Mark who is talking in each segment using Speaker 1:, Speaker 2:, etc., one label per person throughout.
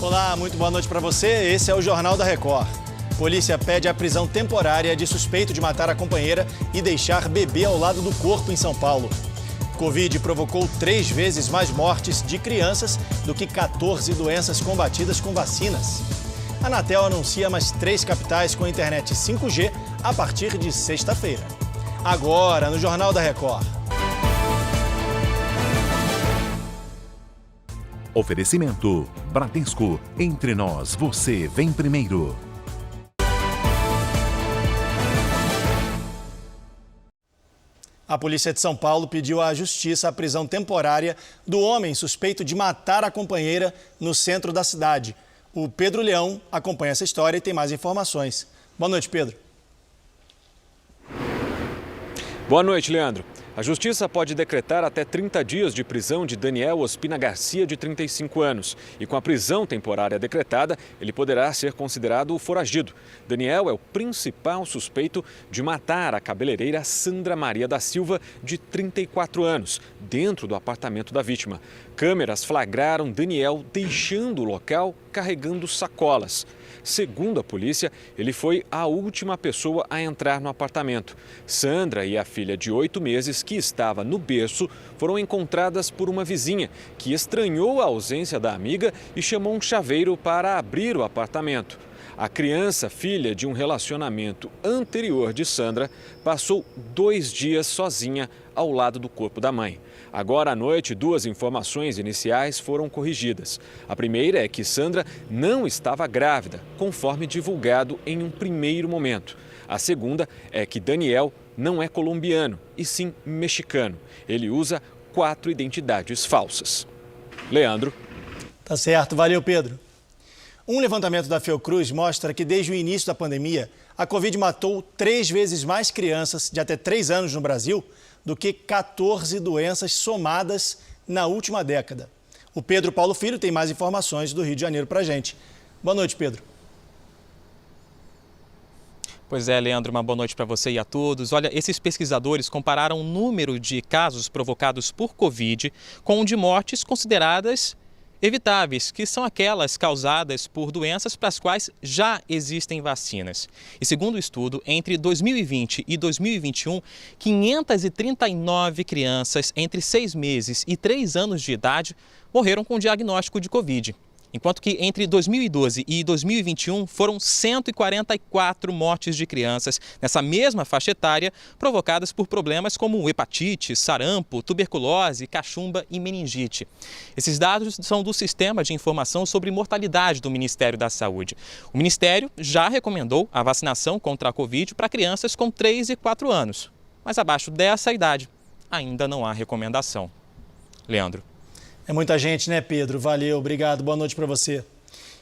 Speaker 1: Olá, muito boa noite para você. Esse é o Jornal da Record. Polícia pede a prisão temporária de suspeito de matar a companheira e deixar bebê ao lado do corpo em São Paulo. Covid provocou 3 vezes mais mortes de crianças do que 14 doenças combatidas com vacinas. A Anatel anuncia mais 3 capitais com internet 5G a partir de sexta-feira. Agora, no Jornal da Record.
Speaker 2: Oferecimento Bradesco. Entre nós, você vem primeiro.
Speaker 1: A polícia de São Paulo pediu à justiça a prisão temporária do homem suspeito de matar a companheira no centro da cidade. O Pedro Leão acompanha essa história e tem mais informações. Boa noite, Pedro.
Speaker 3: Boa noite, Leandro. A Justiça pode decretar até 30 dias de prisão de Daniel Ospina Garcia, de 35 anos. E com a prisão temporária decretada, ele poderá ser considerado foragido. Daniel é o principal suspeito de matar a cabeleireira Sandra Maria da Silva, de 34 anos, dentro do apartamento da vítima. Câmeras flagraram Daniel deixando o local carregando sacolas. Segundo a polícia, ele foi a última pessoa a entrar no apartamento. Sandra e a filha de 8 meses, que estava no berço, foram encontradas por uma vizinha, que estranhou a ausência da amiga e chamou um chaveiro para abrir o apartamento. A criança, filha de um relacionamento anterior de Sandra, passou 2 dias sozinha ao lado do corpo da mãe. Agora à noite, 2 informações iniciais foram corrigidas. A primeira é que Sandra não estava grávida, conforme divulgado em um primeiro momento. A segunda é que Daniel não é colombiano, e sim mexicano. Ele usa 4 identidades falsas. Leandro.
Speaker 1: Tá certo, valeu, Pedro. Um levantamento da Fiocruz mostra que desde o início da pandemia, a Covid matou 3 vezes mais crianças de até 3 anos no Brasil do que 14 doenças somadas na última década. O Pedro Paulo Filho tem mais informações do Rio de Janeiro para a gente. Boa noite, Pedro.
Speaker 4: Pois é, Leandro, uma boa noite para você e a todos. Olha, esses pesquisadores compararam o número de casos provocados por Covid com o de mortes consideradas evitáveis, que são aquelas causadas por doenças para as quais já existem vacinas. E segundo o estudo, entre 2020 e 2021, 539 crianças entre 6 meses e 3 anos de idade morreram com diagnóstico de Covid. Enquanto que entre 2012 e 2021 foram 144 mortes de crianças nessa mesma faixa etária provocadas por problemas como hepatite, sarampo, tuberculose, cachumba e meningite. Esses dados são do Sistema de Informação sobre Mortalidade do Ministério da Saúde. O Ministério já recomendou a vacinação contra a Covid para crianças com 3 e 4 anos, mas abaixo dessa idade ainda não há recomendação. Leandro.
Speaker 1: É muita gente, né, Pedro? Valeu, obrigado, boa noite para você.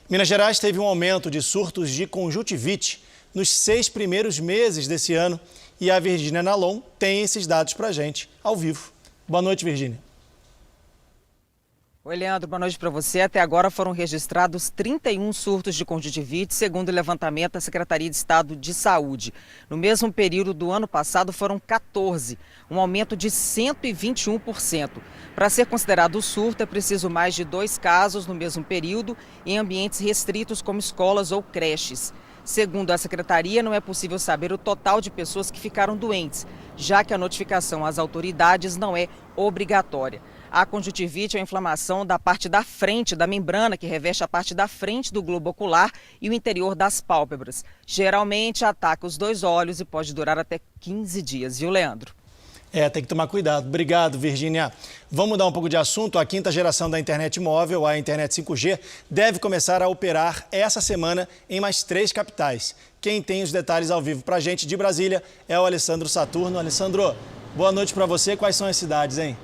Speaker 1: Minas Gerais teve um aumento de surtos de conjuntivite nos 6 primeiros meses desse ano e a Virgínia Nalon tem esses dados para a gente, ao vivo. Boa noite, Virgínia.
Speaker 5: Oi, Leandro, boa noite para você. Até agora foram registrados 31 surtos de conjuntivite, segundo o levantamento da Secretaria de Estado de Saúde. No mesmo período do ano passado foram 14, um aumento de 121%. Para ser considerado surto, é preciso mais de 2 casos no mesmo período em ambientes restritos como escolas ou creches. Segundo a Secretaria, não é possível saber o total de pessoas que ficaram doentes, já que a notificação às autoridades não é obrigatória. A conjuntivite é a inflamação da parte da frente da membrana que reveste a parte da frente do globo ocular e o interior das pálpebras. Geralmente ataca os 2 olhos e pode durar até 15 dias, viu, Leandro?
Speaker 1: Tem que tomar cuidado. Obrigado, Virgínia. Vamos mudar um pouco de assunto. A 5ª geração da internet móvel, a internet 5G, deve começar a operar essa semana em mais 3 capitais. Quem tem os detalhes ao vivo para a gente de Brasília é o Alessandro Saturno. Alessandro, boa noite para você. Quais são as cidades, hein?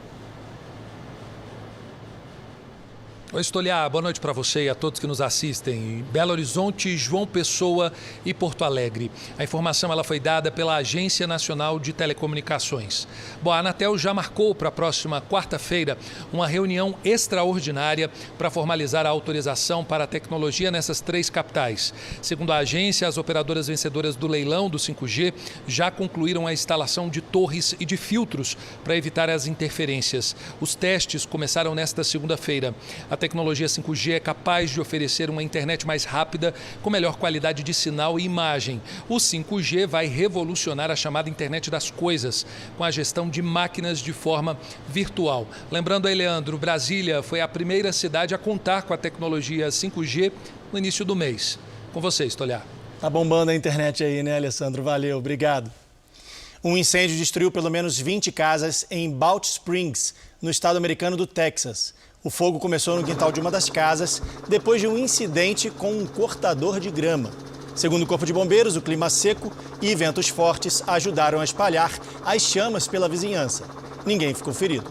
Speaker 6: Oi, Stoliar, boa noite para você e a todos que nos assistem. Belo Horizonte, João Pessoa e Porto Alegre. A informação ela foi dada pela Agência Nacional de Telecomunicações. Bom, a Anatel já marcou para a próxima quarta-feira uma reunião extraordinária para formalizar a autorização para a tecnologia nessas 3 capitais. Segundo a agência, as operadoras vencedoras do leilão do 5G já concluíram a instalação de torres e de filtros para evitar as interferências. Os testes começaram nesta segunda-feira. A tecnologia 5G é capaz de oferecer uma internet mais rápida, com melhor qualidade de sinal e imagem. O 5G vai revolucionar a chamada internet das coisas, com a gestão de máquinas de forma virtual. Lembrando aí, Leandro, Brasília foi a primeira cidade a contar com a tecnologia 5G no início do mês. Com você, Stoliar.
Speaker 1: Tá bombando a internet aí, né, Alessandro? Valeu, obrigado. Um incêndio destruiu pelo menos 20 casas em Balch Springs, no estado americano do Texas. O fogo começou no quintal de uma das casas, depois de um incidente com um cortador de grama. Segundo o Corpo de Bombeiros, o clima seco e ventos fortes ajudaram a espalhar as chamas pela vizinhança. Ninguém ficou ferido.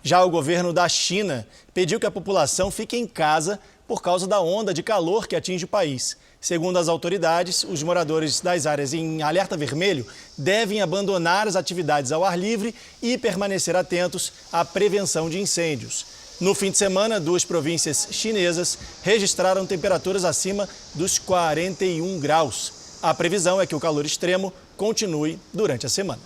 Speaker 1: Já o governo da China pediu que a população fique em casa por causa da onda de calor que atinge o país. Segundo as autoridades, os moradores das áreas em alerta vermelho devem abandonar as atividades ao ar livre e permanecer atentos à prevenção de incêndios. No fim de semana, 2 províncias chinesas registraram temperaturas acima dos 41 graus. A previsão é que o calor extremo continue durante a semana.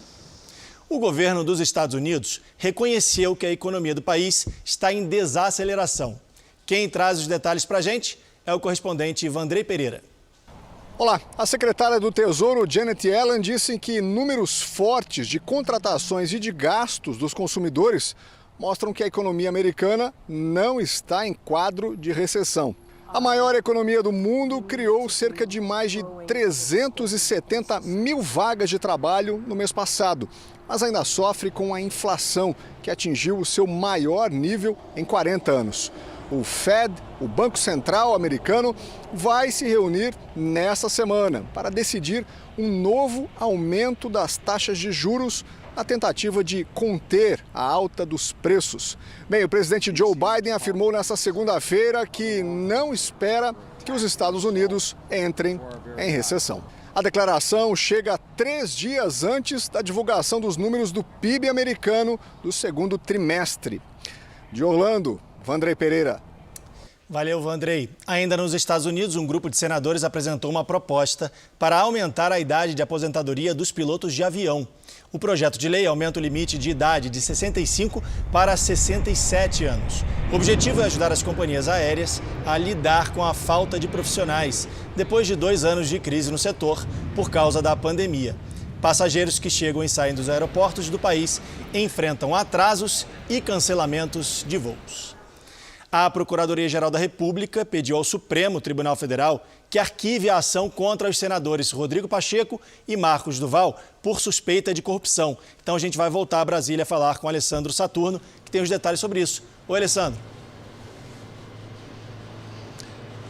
Speaker 1: O governo dos Estados Unidos reconheceu que a economia do país está em desaceleração. Quem traz os detalhes para a gente é o correspondente Vandrei Pereira.
Speaker 7: Olá, a secretária do Tesouro, Janet Yellen, disse que números fortes de contratações e de gastos dos consumidores mostram que a economia americana não está em quadro de recessão. A maior economia do mundo criou cerca de mais de 370 mil vagas de trabalho no mês passado, mas ainda sofre com a inflação, que atingiu o seu maior nível em 40 anos. O Fed, o Banco Central americano, vai se reunir nesta semana para decidir um novo aumento das taxas de juros na tentativa de conter a alta dos preços. Bem, o presidente Joe Biden afirmou nesta segunda-feira que não espera que os Estados Unidos entrem em recessão. A declaração chega 3 dias antes da divulgação dos números do PIB americano do segundo trimestre. De Orlando, Vandrei Pereira.
Speaker 1: Valeu, Vandrei. Ainda nos Estados Unidos, um grupo de senadores apresentou uma proposta para aumentar a idade de aposentadoria dos pilotos de avião. O projeto de lei aumenta o limite de idade de 65 para 67 anos. O objetivo é ajudar as companhias aéreas a lidar com a falta de profissionais, depois de 2 anos de crise no setor por causa da pandemia. Passageiros que chegam e saem dos aeroportos do país enfrentam atrasos e cancelamentos de voos. A Procuradoria-Geral da República pediu ao Supremo Tribunal Federal que arquive a ação contra os senadores Rodrigo Pacheco e Marcos Duval por suspeita de corrupção. Então a gente vai voltar a Brasília a falar com Alessandro Saturno, que tem os detalhes sobre isso. Oi, Alessandro.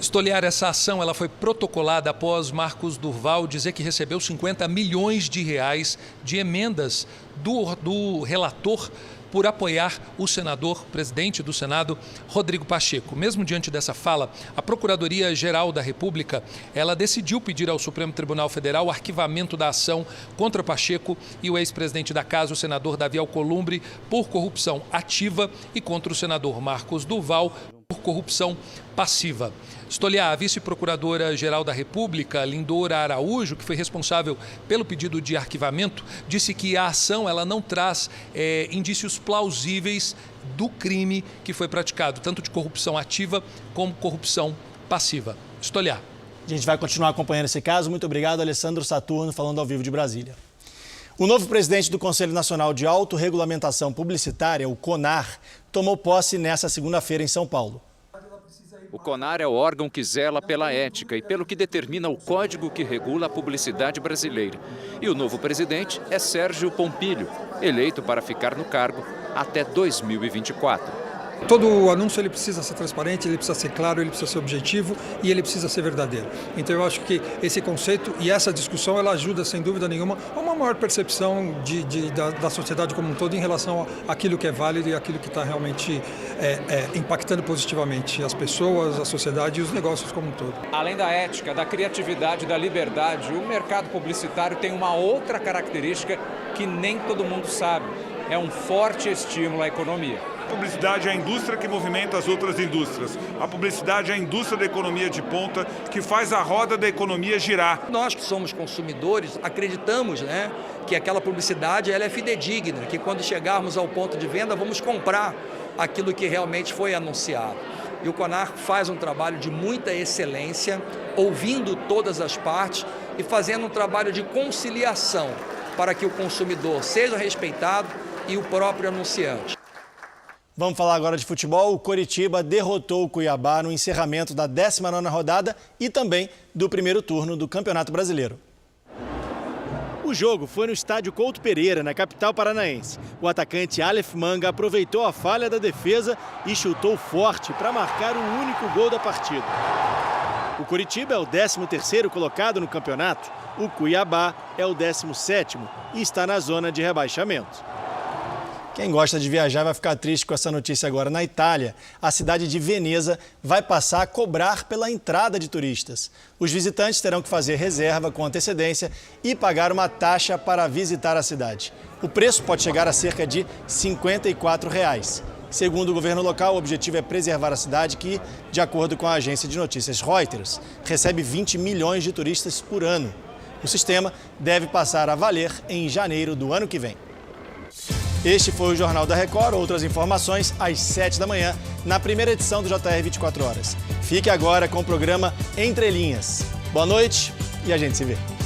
Speaker 6: Stoliar, essa ação ela foi protocolada após Marcos Duval dizer que recebeu 50 milhões de reais de emendas do relator por apoiar o senador, presidente do Senado, Rodrigo Pacheco. Mesmo diante dessa fala, a Procuradoria-Geral da República, ela decidiu pedir ao Supremo Tribunal Federal o arquivamento da ação contra Pacheco e o ex-presidente da Casa, o senador Davi Alcolumbre, por corrupção ativa e contra o senador Marcos Duval por corrupção passiva. Stoliar, a vice-procuradora-geral da República, Lindora Araújo, que foi responsável pelo pedido de arquivamento, disse que a ação ela não traz indícios plausíveis do crime que foi praticado, tanto de corrupção ativa como corrupção passiva. Stoliar.
Speaker 1: A gente vai continuar acompanhando esse caso. Muito obrigado, Alessandro Saturno, falando ao vivo de Brasília. O novo presidente do Conselho Nacional de Autorregulamentação Publicitária, o CONAR, tomou posse nesta segunda-feira em São Paulo.
Speaker 8: O CONAR é o órgão que zela pela ética e pelo que determina o código que regula a publicidade brasileira. E o novo presidente é Sérgio Pompilho, eleito para ficar no cargo até 2024.
Speaker 9: Todo anúncio ele precisa ser transparente, ele precisa ser claro, ele precisa ser objetivo e ele precisa ser verdadeiro. Então eu acho que esse conceito e essa discussão ela ajuda sem dúvida nenhuma a uma maior percepção da sociedade como um todo em relação àquilo que é válido e aquilo que está realmente impactando positivamente as pessoas, a sociedade e os negócios como um todo.
Speaker 10: Além da ética, da criatividade, da liberdade, o mercado publicitário tem uma outra característica que nem todo mundo sabe. É um forte estímulo à economia.
Speaker 11: A publicidade é a indústria que movimenta as outras indústrias. A publicidade é a indústria da economia de ponta que faz a roda da economia girar.
Speaker 12: Nós que somos consumidores acreditamos, que aquela publicidade ela é fidedigna, que quando chegarmos ao ponto de venda vamos comprar aquilo que realmente foi anunciado. E o CONAR faz um trabalho de muita excelência, ouvindo todas as partes e fazendo um trabalho de conciliação para que o consumidor seja respeitado e o próprio anunciante.
Speaker 1: Vamos falar agora de futebol. O Coritiba derrotou o Cuiabá no encerramento da 19ª rodada e também do primeiro turno do Campeonato Brasileiro. O jogo foi no estádio Couto Pereira, na capital paranaense. O atacante Aleph Manga aproveitou a falha da defesa e chutou forte para marcar o único gol da partida. O Coritiba é o 13º colocado no campeonato. O Cuiabá é o 17º e está na zona de rebaixamento. Quem gosta de viajar vai ficar triste com essa notícia agora. Na Itália, a cidade de Veneza vai passar a cobrar pela entrada de turistas. Os visitantes terão que fazer reserva com antecedência e pagar uma taxa para visitar a cidade. O preço pode chegar a cerca de R$ 54. Segundo o governo local, o objetivo é preservar a cidade que, de acordo com a agência de notícias Reuters, recebe 20 milhões de turistas por ano. O sistema deve passar a valer em janeiro do ano que vem. Este foi o Jornal da Record. Outras informações às 7 da manhã, na primeira edição do JR 24 Horas. Fique agora com o programa Entre Linhas. Boa noite e a gente se vê.